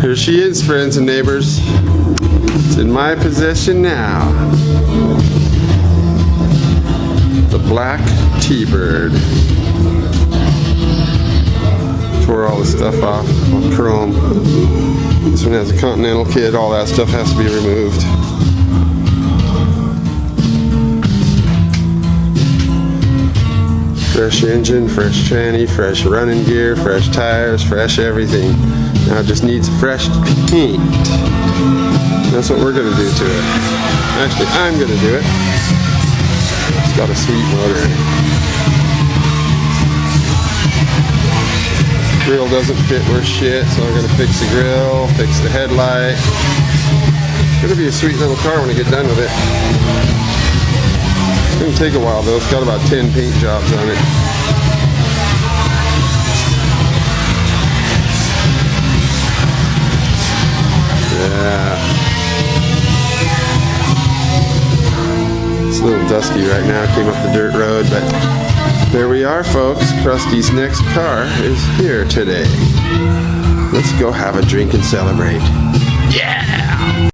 Here she is, friends and neighbors. It's in my possession now. The black T-Bird. Tore all the stuff off on chrome. This one has a Continental kit. All that stuff has to be removed. Fresh engine, fresh tranny, fresh running gear, fresh tires, fresh everything. Now it just needs fresh paint. That's what we're going to do to it. Actually, I'm going to do it. It's got a sweet motor in it. Grill doesn't fit worth shit, so I'm going to fix the grill, fix the headlight. It's going to be a sweet little car when I get done with it. It's going to take a while though. It's got about 10 paint jobs on it. Yeah. It's a little dusty right now. Came up the dirt road, but there we are, folks. Krusty's next car is here today. Let's go have a drink and celebrate. Yeah!